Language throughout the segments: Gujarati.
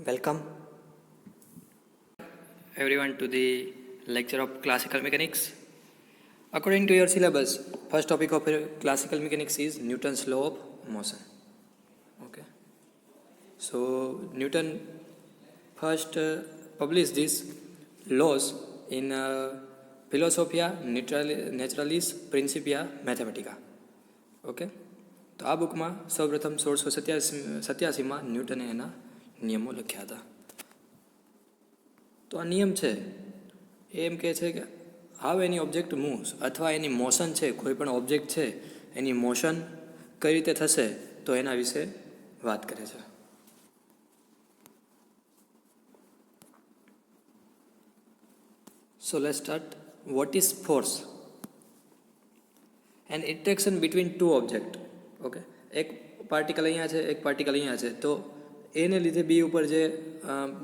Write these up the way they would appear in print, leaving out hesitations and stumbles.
Welcome everyone to the lecture of classical mechanics. According to your syllabus, first topic of classical mechanics is Newton's law of motion. Okay. So Newton first published these laws in Philosophia Naturalis Principia Mathematica. Okay, તો આ બુકમાં સૌપ્રથમ 1687માં ન્યૂટને એના નિયમો લખ્યા હતા. તો આ નિયમ છે એ એમ કહે છે કે હાઉ એની ઓબ્જેક્ટ મૂવ્સ અથવા એની મોશન છે, કોઈ પણ ઓબ્જેક્ટ છે એની મોશન કઈ રીતે થશે તો એના વિશે વાત કરે છે. So let's start. What is force? An interaction between two object. Okay, એક પાર્ટિકલ અહીંયા છે, એક પાર્ટિકલ અહીંયા છે, તો એને લીધે બી ઉપર જે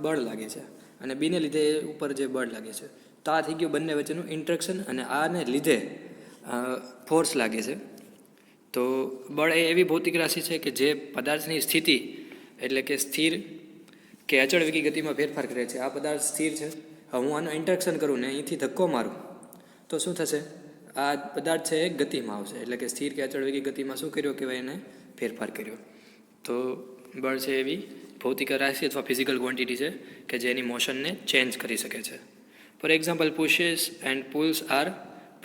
બળ લાગે છે અને બીને લીધે એ ઉપર જે બળ લાગે છે, તો આ થઈ ગયું બંને વચ્ચેનું ઇન્ટરેક્શન અને આને લીધે ફોર્સ લાગે છે. તો બળ એ એવી ભૌતિક રાશિ છે કે જે પદાર્થની સ્થિતિ એટલે કે સ્થિર કે અચળ વેગી ગતિમાં ફેરફાર કરે છે. આ પદાર્થ સ્થિર છે, હું આનું ઇન્ટરેક્શન કરું ને અહીંથી ધક્કો મારું તો શું થશે? આ પદાર્થ છે એ ગતિમાં આવશે, એટલે કે સ્થિર કે અચળ વેગી ગતિમાં શું કર્યો કહેવાય, એને ફેરફાર કર્યો. તો બળ છે એવી ભૌતિક રાશિ અથવા ફિઝિકલ ક્વોન્ટિટી છે કે જે એની મોશનને ચેન્જ કરી શકે છે. For example, pushes and pulls are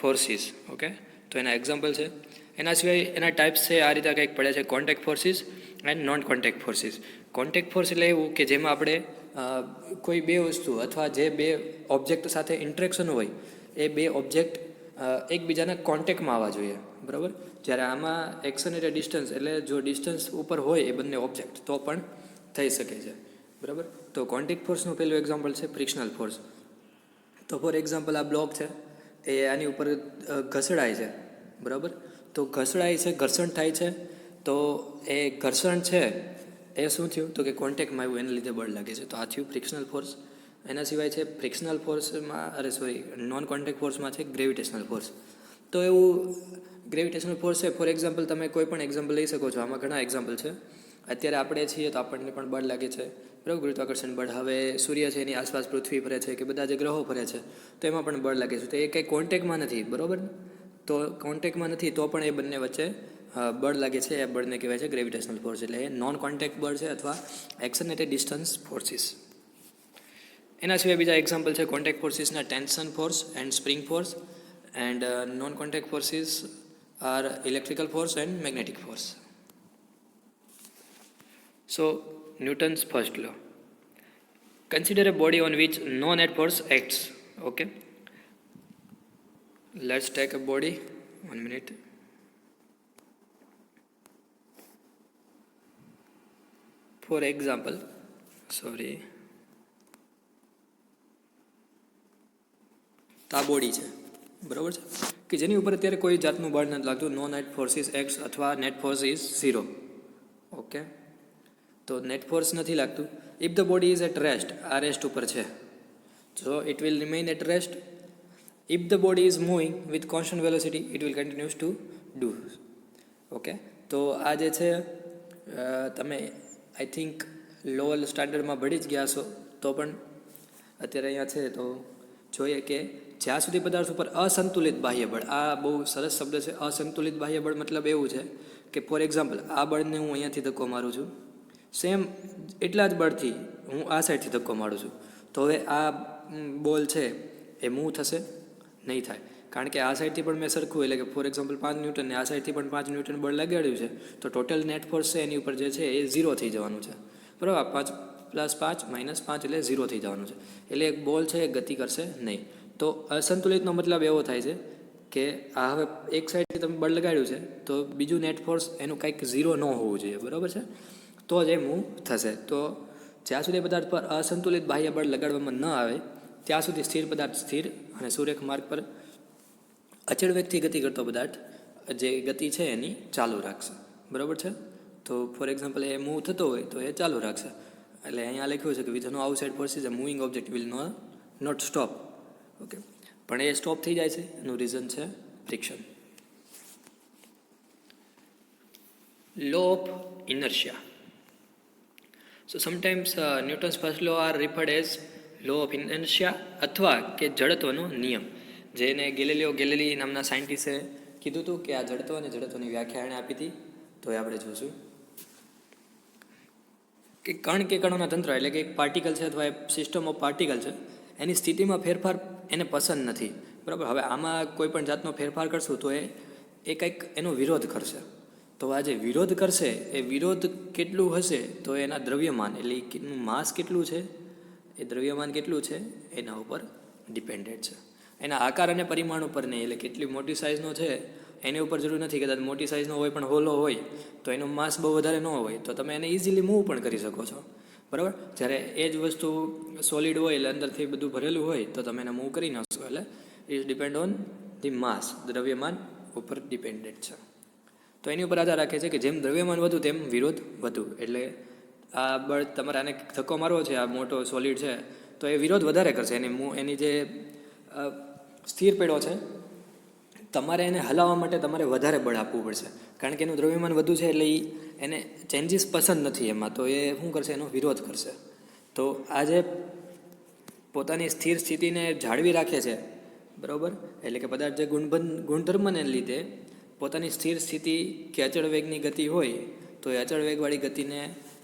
forces. Okay, તો એના એક્ઝામ્પલ છે. એના સિવાય એના ટાઈપ્સ છે આ રીતે કંઈક પડે છે: contact forces and non contact forces. Contact force એટલે એવું કે જેમાં આપણે કોઈ બે વસ્તુ અથવા જે બે ઓબ્જેક્ટ સાથે ઇન્ટરેક્શન હોય એ બે ઓબ્જેક્ટ એકબીજાના કોન્ટેક્ટમાં આવવા જોઈએ, બરાબર. જ્યારે આમાં એક્શન એટલે ડિસ્ટન્સ, એટલે જો ડિસ્ટન્સ ઉપર હોય એ બંને ઓબ્જેક્ટ તો પણ થઈ શકે છે, બરાબર. તો કોન્ટેક્ટ ફોર્સનું પહેલું એક્ઝામ્પલ છે ફ્રિક્શનલ ફોર્સ. તો ફોર એક્ઝામ્પલ, આ બ્લોક છે એ આની ઉપર ઘસડાય છે, બરાબર. તો ઘસડાય છે, ઘર્ષણ થાય છે, તો એ ઘર્ષણ છે એ શું થયું તો કે કોન્ટેક્ટમાં આવ્યું, એને લીધે બળ લાગે છે, તો આ થયું ફ્રિક્શનલ ફોર્સ. એના સિવાય છે ફ્રિક્શનલ ફોર્સમાં નોન કોન્ટેક્ટ ફોર્સમાં છે ગ્રેવિટેશનલ ફોર્સ. તો એવું ગ્રેવિટેશનલ ફોર્સ છે, ફોર એક્ઝામ્પલ તમે કોઈ પણ એક્ઝામ્પલ લઈ શકો છો. આમાં ઘણા એક્ઝામ્પલ છે. અત્યારે આપણે છીએ તો આપણને પણ બળ લાગે છે, બરાબર, ગુરુત્વાકર્ષણ બળ. હવે સૂર્ય છે એની આસપાસ પૃથ્વી ફરે છે કે બધા જે ગ્રહો ફરે છે તો એમાં પણ બળ લાગે છે. તો એ કંઈ કોન્ટેક્ટમાં નથી, બરાબર. તો કોન્ટેક્ટમાં નથી તો પણ એ બંને વચ્ચે બળ લાગે છે, એ બળને કહેવાય છે ગ્રેવિટેશનલ ફોર્સ. એટલે એ નોન કોન્ટેક્ટ બળ છે અથવા એક્શન એટલે ડિસ્ટન્સ ફોર્સિસ. એના સિવાય બીજા એક્ઝામ્પલ છે કોન્ટેક્ટ ફોર્સિસના tension force and spring force, and non contact forces are electrical force and magnetic force. So, Newton's first law. Consider a body on which no net force acts. Okay. Let's take a body. 1 minute. For example, તો આ બોડી છે, બરાબર છે, કે જેની ઉપર અત્યારે કોઈ જાતનું બળ નથી લાગતું. No net force is X અથવા નેટ ફોર્સ ઇઝ 0. ઓકે, તો નેટ ફોર્સ નથી લાગતું. If the body is at rest, આ રેસ્ટ ઉપર છે, so it will remain at rest. If the body is moving with constant velocity, it will continues to do. Okay, તો આ જે છે તમે આઈ થિંક લોઅર સ્ટાન્ડર્ડમાં ભળી જ ગયા છો, તો પણ અત્યારે અહીંયા છે તો જોઈએ કે જ્યાં સુધી પદાર્થ ઉપર અસંતુલિત બાહ્ય બળ, આ બહુ સરસ શબ્દ છે, અસંતુલિત બાહ્ય બળ. મતલબ એવું છે કે ફોર એક્ઝામ્પલ, આ બળને હું અહીંયાથી ધક્કો મારું છું, સેમ એટલા જ બળથી હું આ સાઈડથી ધક્કો મારું છું, તો હવે આ બોલ છે એ મૂવ થશે? નહીં થાય, કારણ કે આ સાઈડથી પણ મેં સરખું, એટલે કે ફોર એક્ઝામ્પલ 5 ન્યૂટન ને આ સાઈડથી પણ 5 ન્યૂટન બળ લગાડ્યું છે, તો ટોટલ નેટ ફોર્સ છે એની ઉપર જે છે એ 0 થઈ જવાનું છે, બરાબર. 5 + 5 - 5 એટલે 0 થઈ જવાનું છે. એટલે એક બોલ છે એ ગતિ કરશે નહીં. તો અસંતુલિતનો મતલબ એવો થાય છે કે આ હવે એક સાઈડથી તમે બળ લગાડ્યું છે તો બીજું નેટ ફોર્સ એનું કંઈક 0 ન હોવું જોઈએ, બરાબર છે, તો જ એ મૂવ થશે. તો જ્યાં સુધી પદાર્થ પર અસંતુલિત બાહ્ય બળ લગાડવામાં ન આવે ત્યાં સુધી સ્થિર પદાર્થ સ્થિર અને સુરેખ માર્ગ પર અચળ વેગથી ગતિ કરતો પદાર્થ જે ગતિ છે એની ચાલુ રાખશે, બરાબર છે. તો ફોર એક્ઝામ્પલ, એ મૂવ થતો હોય તો એ ચાલુ રાખશે. એટલે અહીંયા લખ્યું છે કે with no outside forces a moving object will not stop. Okay, પણ એ સ્ટોપ થઈ જાય છે, એનું રીઝન છે friction. Law of inertia. So sometimes Newton's first law are referred as law of inertia અથવા કે જડત્વનો નિયમ, જેને ગેલેલી નામના સાયન્ટિસ્ટે કીધું હતું કે આ જડત્વ અને જડત્વની વ્યાખ્યા એણે આપી હતી. તો એ આપણે જોઈશું કે કણ કે કણોના તંત્ર એટલે કે એક પાર્ટિકલ છે અથવા સિસ્ટમ ઓફ પાર્ટિકલ છે, એની સ્થિતિમાં ફેરફાર એને પસંદ નથી. બરાબર. હવે આમાં કોઈ પણ જાતનો ફેરફાર કરશું તો એ કંઈક એનો વિરોધ કરશે. તો આ જે વિરોધ કરશે એ વિરોધ કેટલું હશે તો એના દ્રવ્યમાન એટલે એનું માસ કેટલું છે, એ દ્રવ્યમાન કેટલું છે એના ઉપર ડિપેન્ડેડ છે. એના આકાર અને પરિમાણ ઉપર નહીં, એટલે કેટલી મોટી સાઇઝનો છે એની ઉપર જરૂર નથી. કદાચ મોટી સાઇઝનો હોય પણ હોલો હોય તો એનો માસ બહુ વધારે ન હોય તો તમે એને ઇઝીલી મૂવ પણ કરી શકો છો. બરાબર. જ્યારે એ જ વસ્તુ સોલિડ હોય એટલે અંદરથી બધું ભરેલું હોય તો તમે એને મૂવ કરી ન શકો. એટલે ઇઝ ડિપેન્ડ ઓન ધી માસ, દ્રવ્યમાન ઉપર ડિપેન્ડેડ છે. તો એની ઉપર આધાર રાખે છે કે જેમ દ્રવ્યમાન વધુ તેમ વિરોધ વધુ. એટલે આ બળ તમારે આને ધક્કો મારવો છે, આ મોટો સોલિડ છે તો એ વિરોધ વધારે કરશે. એની જે સ્થિર પેડો છે તમારે એને હલાવવા માટે તમારે વધારે બળ આપવું પડશે, કારણ કે એનું દ્રવ્યમાન વધુ છે એટલે એને ચેન્જીસ પસંદ નથી એમાં, તો એ શું કરશે, એનો વિરોધ કરશે. તો આ જે પોતાની સ્થિર સ્થિતિને જાળવી રાખે છે, બરાબર, એટલે કે પદાર્થ જે ગુણધર્મને લીધે પોતાની સ્થિર સ્થિતિ કે અચળ વેગની ગતિ હોય તો એ અચળ વેગવાળી ગતિને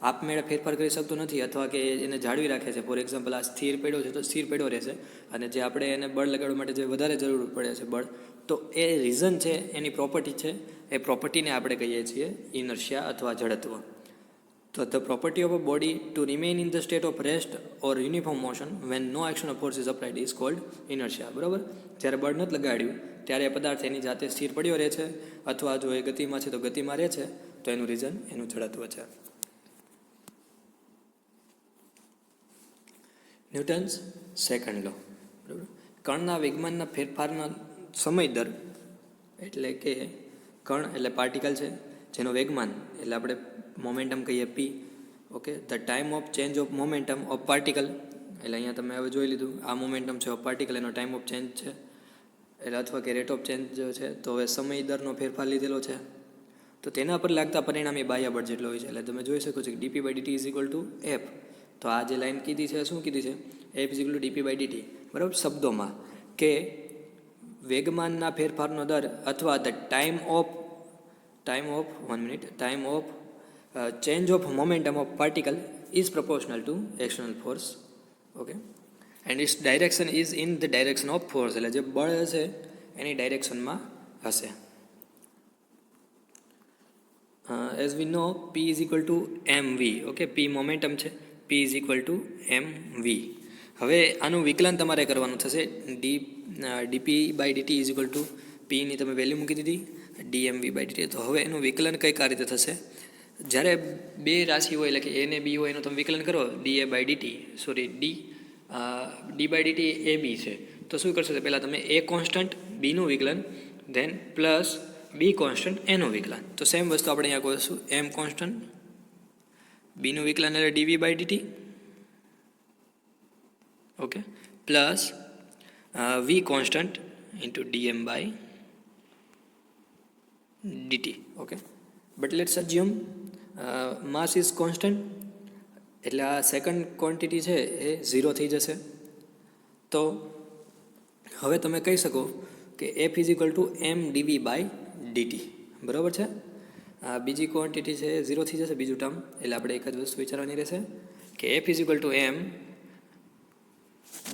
આપમેળે ફેરફાર કરી શકતો નથી અથવા કે એને જાળવી રાખે છે. ફોર એક્ઝામ્પલ આ સ્થિર પેડો છે તો સ્થિર પેડો રહેશે, અને જે આપણે એને બળ લગાડવા માટે જે વધારે જરૂર પડે છે બળ, તો એ રીઝન છે, એની પ્રોપર્ટી છે, એ પ્રોપર્ટીને આપણે કહીએ છીએ ઇનર્શિયા અથવા જડત્વ. તો the property of a body to remain in the state of rest or uniform motion when no action of force is applied is called inertia. બરાબર. જ્યારે બળ નથી લગાડ્યું ત્યારે પદાર્થ એની જાતે સ્થિર પડ્યો રહે છે, અથવા જો એ ગતિમાં છે તો ગતિમાં રહે છે, તો એનું રીઝન એનું જડત્વ છે. ન્યૂટન્સ સેકન્ડ લો. બરાબર. કણના વેગમાનના ફેરફારના સમય દર, એટલે કે કણ એટલે પાર્ટિકલ છે જેનો વેગમાન એટલે આપણે મોમેન્ટમ કહીએ P. Okay. The time of change of momentum of particle, એટલે અહીંયા તમે હવે જોઈ લીધું આ મોમેન્ટમ છે ઓફ પાર્ટિકલ, એનો ટાઈમ ઓફ ચેન્જ છે, એટલે અથવા કે રેટ ઓફ ચેન્જ છે. તો હવે સમય દરનો ફેરફાર લીધેલો છે તો તેના પર લાગતા પરિણામી બાહ્ય બળ જેટલો હોય છે. એટલે તમે જોઈ શકો છો કે DP by DT is equal to F. તો આ જે લાઈન કીધી છે શું કીધી છે, F is equal to DP by DT. બરાબર. શબ્દોમાં કે વેગમાનના ફેરફારનો દર અથવા the time of change of momentum of particle is proportional to external force. Okay. And its direction is in the direction of force, એટલે જે બળ હશે એની ડાયરેક્શનમાં હશે. As we know P is equal to M V. Okay. P momentum છે, P is equal to M V. હવે આનું વિકલન તમારે કરવાનું થશે. DP by DT is equal to પીની તમે વેલ્યુ મૂકી દીધી, ડીએમવી બાય ડીટી. તો હવે એનું વિકલન કઈ આ રીતે થશે, જ્યારે બે રાશિ હોય એટલે કે એ ને બી હોય એનું તમે વિકલન કરો, D A by DT, D by DT A B છે, તો શું કરશો, પહેલાં તમે એ કોન્સ્ટન્ટ બીનું વિકલન, ધેન પ્લસ બી કોન્સ્ટન્ટ એનું વિકલન. તો સેમ વસ્તુ આપણે અહીંયા કરીશું, એમ કોન્સ્ટન્ટ બીનું વિકલન એટલે DV by DT, okay, plus V constant into DM by DT. Okay. But let's assume mass is constant, એટલે આ સેકન્ડ ક્વોન્ટિટી છે એ 0 થઈ જશે. તો હવે તમે કહી શકો કે F is equal to M DV by DT. બરાબર છે. આ બીજી ક્વોન્ટિટી છે 0 થઈ જશે, બીજું ટર્મ, એટલે આપણે એક જ વસ્તુ વિચારવાની રહેશે કે F is equal to M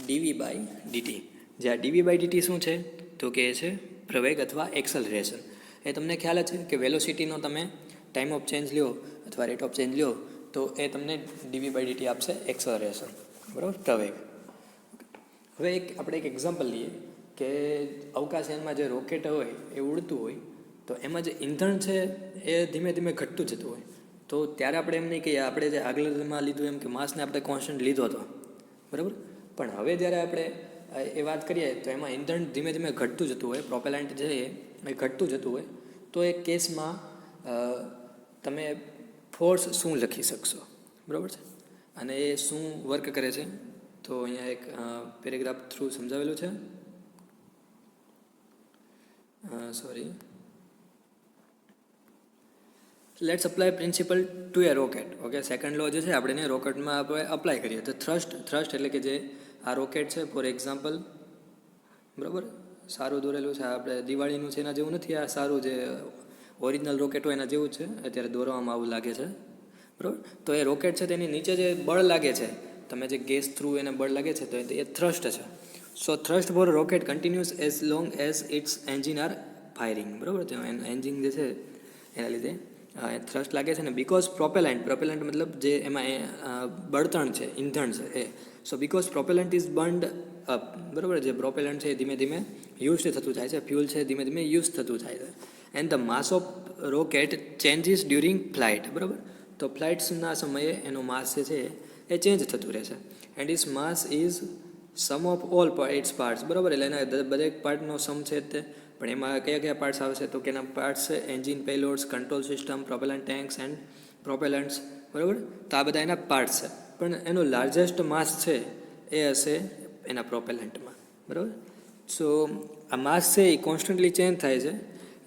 DV by DT. જે આ ડીવી બાય ડીટી શું છે તો કે છે પ્રવેગ અથવા એક્સલરેશન. એ તમને ખ્યાલ જ છે કે વેલોસિટીનો તમે ટાઈમ ઓફ ચેન્જ લ્યો અથવા રેટ ઓફ ચેન્જ લ્યો તો એ તમને ડીવી બાય ડીટી આપશે, એક્સલરેશન. બરાબર, પ્રવેગ. હવે આપણે એક એક્ઝામ્પલ લઈએ કે અવકાશયાનમાં જે રોકેટ હોય એ ઉડતું હોય તો એમાં જે ઈંધણ છે એ ધીમે ધીમે ઘટતું જતું હોય. તો ત્યારે આપણે એમ નહીં કહીએ, આપણે જે આગળમાં લીધું એમ કે માસને આપણે કોન્સ્ટન્ટ લીધો હતો, બરાબર, પણ હવે જ્યારે આપણે એ વાત કરીએ તો એમાં ઈંધણ ધીમે ધીમે ઘટતું જતું હોય, પ્રોપેલન્ટ જે એ ઘટતું જતું હોય, તો એ કેસમાં તમે ફોર્સ શું લખી શકશો, બરાબર છે, અને એ શું વર્ક કરે છે. તો અહીંયા એક પેરેગ્રાફ થ્રુ સમજાવેલું છે. Let's apply principle to a rocket. Okay, second law જે છે આપણે એને રોકેટમાં આપણે અપ્લાય કરીએ તો થ્રસ્ટ એટલે કે જે આ રોકેટ છે ફોર એક્ઝામ્પલ, બરાબર, સારું દોરેલું છે, આપણે દિવાળીનું છે એના જેવું નથી, આ સારું જે ઓરિજિનલ રોકેટ હોય એના જેવું જ છે, અત્યારે દોરવામાં આવું લાગે છે, બરાબર. તો એ રોકેટ છે તેની નીચે જે બળ લાગે છે, તમે જે ગેસ થ્રુ એને બળ લાગે છે તો એ થ્રસ્ટ છે. So thrust for rocket continuous as long as its engine are firing, બરાબર. તો એન્જિન જે છે એના લીધે થ્રસ્ટ લાગે છે ને. બિકોઝ પ્રોપેલન્ટ મતલબ જે એમાં બળતણ છે, ઈંધણ છે એ. સો બિકોઝ પ્રોપેલન્ટ ઇઝ બર્ન્ડ અપ, બરાબર. જે પ્રોપેલન્ટ છે એ ધીમે ધીમે યુઝ થતું જાય છે, ફ્યુલ છે ધીમે ધીમે યુઝ થતું જાય છે. And the mass of rocket changes during flight, બરાબર. તો ફ્લાઇટ્સના સમયે એનો માસ જે છે એ ચેન્જ થતું રહે છે. And is mass is sum of all its parts, બરાબર. એટલે એના દરેક પાર્ટનો સમ છે તે, પણ એમાં કયા કયા પાર્ટ્સ આવશે તો કે એના પાર્ટ્સ છે engine, payloads, control system, propellant tanks and propellants, બરાબર. તો આ બધા એના પાર્ટ્સ છે, પણ એનું લાર્જેસ્ટ માસ છે એ હશે એના પ્રોપેલન્ટમાં, બરાબર. સો આ માસ છે એ કોન્સ્ટન્ટલી ચેન્જ થાય છે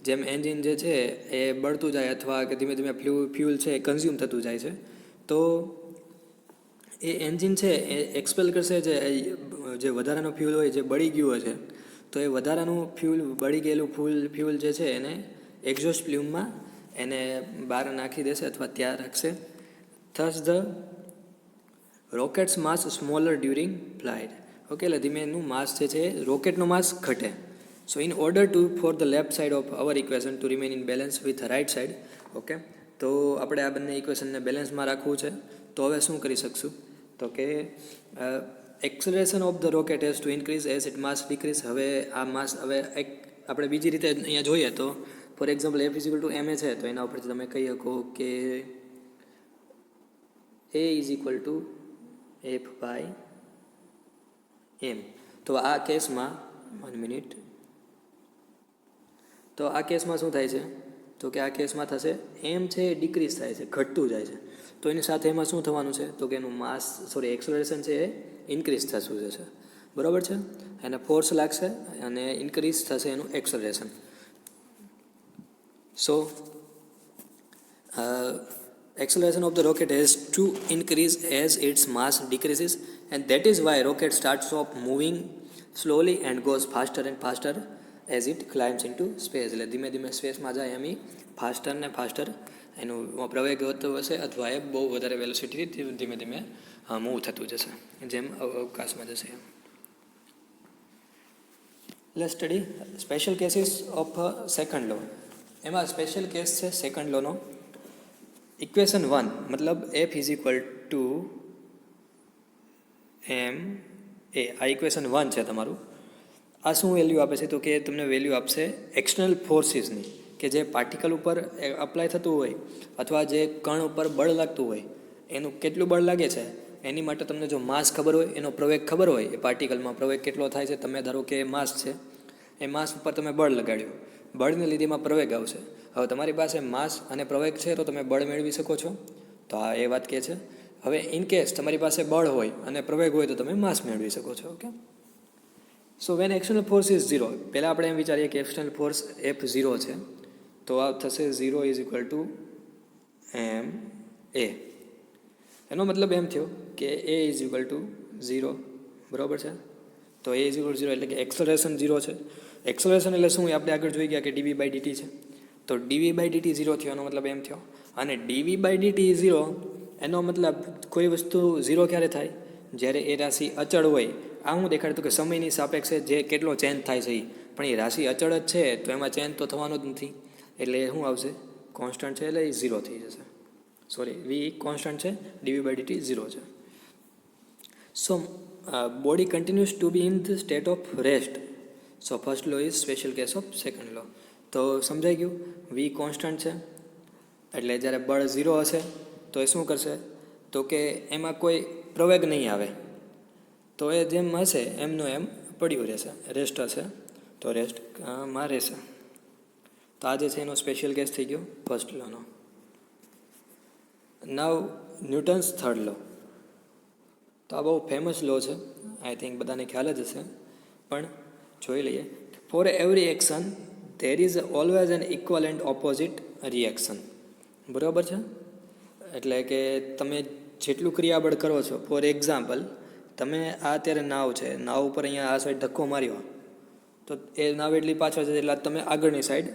જેમ એન્જિન જે છે એ બળતું જાય અથવા કે ધીમે ધીમે ફ્યુલ છે એ કન્ઝ્યુમ થતું જાય છે. તો એ એન્જિન છે એ એક્સપેલ કરશે જે વધારાનું ફ્યુલ હોય જે બળી ગયું હોય છે, તો એ વધારાનું બળી ગયેલું ફ્યુલ જે છે એને એક્ઝોસ્ટ પ્લ્યુમમાં એને બહાર નાખી દેશે અથવા ત્યાં રાખશે. Thus the rocket's mass smaller during flight. Okay, એટલે ધીમે એનું માસ જે છે રોકેટનો માસ ઘટે. So in order to for the left side of our equation to remain in balance with right side. Okay, તો આપણે આ બંને ઇક્વેશનને બેલેન્સમાં રાખવું છે તો હવે શું કરી શકશું તો કે acceleration of the rocket has two increase as it mass decrease. હવે આ માસ હવે એક આપણે બીજી રીતે અહીંયા જોઈએ તો for example F is equal to M A છે તો એના ઉપરથી તમે કહી શકો કે A is equal to F by M. તો આ કેસમાં 1 મિનિટ, તો આ કેસમાં શું થાય છે તો કે આ કેસમાં થશે એમ છે એ ડિક્રીઝ થાય છે, ઘટતું જાય છે. તો એની સાથે એમાં શું થવાનું છે તો કે એનું એક્સલરેશન છે એ ઇન્ક્રીઝ થતું જશે, બરાબર છે. એને ફોર્સ લાગશે અને ઇન્ક્રીઝ થશે એનું acceleration. So acceleration of the rocket has to increase as its mass decreases, and that is why rocket starts off moving slowly and goes faster and faster as it climbs into space. એટલે ધીમે ધીમે સ્પેસમાં જાય એમ ફાસ્ટર ને ફાસ્ટર એનું પ્રવેગ વધતો હશે અથવા એ બહુ વધારે વેલોસિટીથી ધીમે ધીમે મૂવ થતું જશે જેમ અવકાશમાં જશે. Let's study special cases of second law. એમાં સ્પેશિયલ કેસ છે સેકન્ડ લોનો. ઇક્વેશન 1 મતલબ F is equal to M A, આ ઇક્વેશન 1 છે તમારું. આ શું વેલ્યુ આપે છે તો કે તમને વેલ્યુ આપશે એક્સટર્નલ ફોર્સીસની, કે જે પાર્ટિકલ ઉપર અપ્લાય થતું હોય અથવા જે કણ ઉપર બળ લાગતું હોય એનું કેટલું બળ લાગે છે એની માટે તમને જો માસ ખબર હોય, એનો પ્રવેગ ખબર હોય, એ પાર્ટિકલમાં પ્રવેગ કેટલો થાય છે, તમે ધારો કે માસ છે, એ માસ ઉપર તમે બળ લગાડ્યું, બળને લીધે એમાં પ્રવેગ આવશે. હવે તમારી પાસે માસ અને પ્રવેગ છે તો તમે બળ મેળવી શકો છો, તો આ એ વાત કહે છે. હવે ઇન કેસ તમારી પાસે બળ હોય અને પ્રવેગ હોય તો તમે માસ મેળવી શકો છો. Okay, so when external force is 0, પહેલાં આપણે એમ વિચારીએ કે એક્સટર્નલ ફોર્સ એફ 0 છે તો આ થશે 0 ઇઝ ઇક્વલ ટુ એમ એ. એનો મતલબ એમ થયો કે એ ઇઝ ઇક્વલ ટુ 0, બરાબર છે. તો એ ઇઝ ઇક્વલ 0 એટલે કે એક્સલરેશન 0 છે. એક્સલરેશન એટલે શું આપણે આગળ જોઈ ગયા કે ડીવી બાય ડીટી છે, તો ડીવી બાય ડીટી 0 થયો એનો મતલબ એમ થયો. અને ડીવી બાય ડીટી 0 એનો મતલબ કોઈ વસ્તુ 0 ક્યારે થાય જ્યારે એ રાશિ અચળ હોય. આ હું દેખાડતું કે સમયની સાપેક્ષે જે કેટલો ચેન્જ થાય છે પણ એ રાશિ અચળ જ છે તો એમાં ચેન્જ તો થવાનો જ નથી, એટલે શું આવશે કોન્સ્ટન્ટ છે એટલે એ 0 થઈ જશે. સોરી, વી કોન્સ્ટન્ટ છે, ડીવી બાય ડીટી 0 છે. So body continues to be in the state of rest. So first law is special case of second law. તો સમજાઈ ગયું, વી કોન્સ્ટન્ટ છે એટલે જ્યારે બળ 0 હશે તો એ શું કરશે તો કે એમાં કોઈ પ્રવેગ નહીં આવે, તો એ જેમ હશે એમનું એમ પડ્યું રહેશે, રેસ્ટ હશે તો રેસ્ટમાં રહેશે. તો આ જે છે એનો સ્પેશિયલ કેસ થઈ ગયો ફર્સ્ટ લોનો. નાવ ન્યૂટન્સ થર્ડ લો. તો આ બહુ ફેમસ લો છે, આઈ થિંક બધાને ખ્યાલ જ હશે, પણ જોઈ લઈએ. Four every action there is always an equal and opposite reaction. બરાબર છે. એટલે કે તમે જેટલું ક્રિયાબળ કરો છો, ફોર એક્ઝામ્પલ તમે આ અત્યારે નાવ છે, નાવ ઉપર અહીંયા આ સાઈડ ધક્કો માર્યો તો એ નાવ એટલી પાછળ છે એટલે તમે આગળની સાઈડ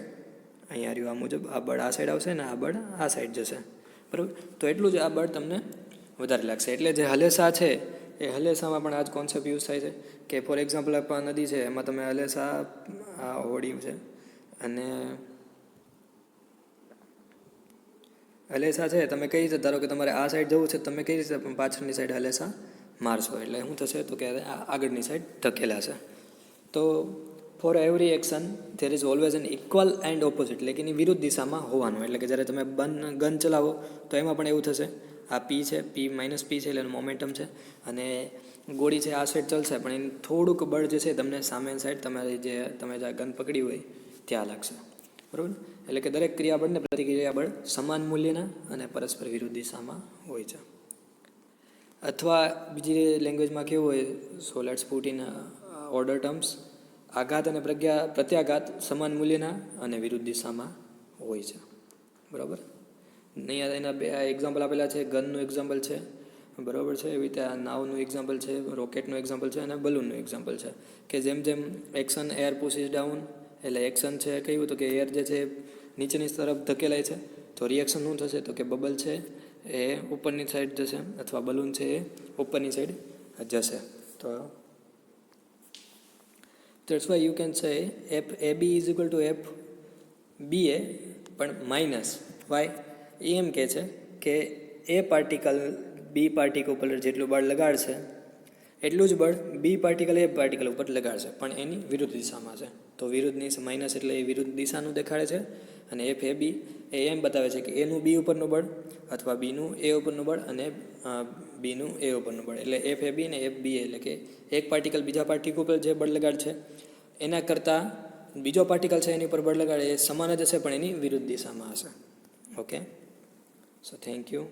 અહીંયા રહ્યું આ મુજબ આ બળ આ સાઈડ આવશે ને આ બળ આ સાઈડ જશે, બરાબર. તો એટલું જ આ બળ તમને વધારે લાગશે. એટલે જે હલેસા છે એ હલેસામાં પણ આ જ કોન્સેપ્ટ યુઝ થાય છે કે ફોર એક્ઝામ્પલ આપણા નદી છે એમાં તમે હલેસા આ હોડી છે અને હલેસા છે તમે કઈ રીતે ધારો કે તમારે આ સાઈડ જવું છે, તમે કઈ રીતે પાછળની સાઈડ હલેસા મારશો એટલે શું થશે તો કે આગળની સાઈડ ધકેલાશે. તો for every action there is always an equal and opposite, એટલે કે એની વિરુદ્ધ દિશામાં હોવાનું. એટલે કે જ્યારે તમે ગન ચલાવો તો એમાં પણ એવું થશે. આ પી છે, પી માઇનસ પી છે એટલે એનું મોમેન્ટમ છે, અને ગોળી છે આ સાઈડ ચાલશે પણ એનું થોડુંક બળ જે છે તમને સામેની સાઈડ તમે જે ગન પકડી હોય ત્યાં લાગશે, બરાબર. એટલે કે દરેક ક્રિયાબળ ને પ્રતિક્રિયાબળ સમાન મૂલ્યના અને પરસ્પર વિરુદ્ધ દિશામાં હોય છે. અથવા બીજી લેંગ્વેજમાં કેવું હોય, so let's put in order terms, આઘાત અને પ્રત્યાઘાત સમાન મૂલ્યના અને વિરુદ્ધ દિશામાં હોય છે, બરાબર. અહીંયા એના બે એક્ઝામ્પલ આપેલા છે, ગનનું એક્ઝામ્પલ છે, બરાબર છે. એવી રીતે આ નાવનું એક્ઝામ્પલ છે, રોકેટનું એક્ઝામ્પલ છે અને બલૂનનું એક્ઝામ્પલ છે. કે જેમ જેમ એક્શન એર પુશિસ ડાઉન એટલે એક્શન છે કહ્યું તો કે એર જે છે નીચેની તરફ ધકેલાય છે, તો રિએક્શન શું થશે તો કે બબલ છે એ ઉપરની સાઈડ જશે અથવા બલૂન છે એ ઉપરની સાઈડ જશે. તો that's why you can say F A B is equal to F B A, પણ માઇનસ વાય એ એમ કહે છે કે એ પાર્ટિકલ બી પાર્ટિકલ ઉપર જેટલું બળ લગાડશે એટલું જ બળ બી પાર્ટિકલ એ પાર્ટિકલ ઉપર લગાડશે પણ એની વિરુદ્ધ દિશામાં છે. તો વિરુદ્ધની માઇનસ એટલે એ વિરુદ્ધ દિશાનું દેખાડે છે, અને એફ એ બી એ એમ બતાવે છે કે એનું બી ઉપરનું બળ અથવા બીનું એ ઉપરનું બળ અને બીનું એ ઉપરનું બળ. એટલે એફ એ બી ને એફ બી એટલે કે એક પાર્ટિકલ બીજા પાર્ટિકલ ઉપર જે બળ લગાડશે એના કરતાં બીજો પાર્ટિકલ છે એની ઉપર બળ લગાડે એ સમાન જ હશે પણ એની વિરુદ્ધ દિશામાં હશે. Okay, so thank you.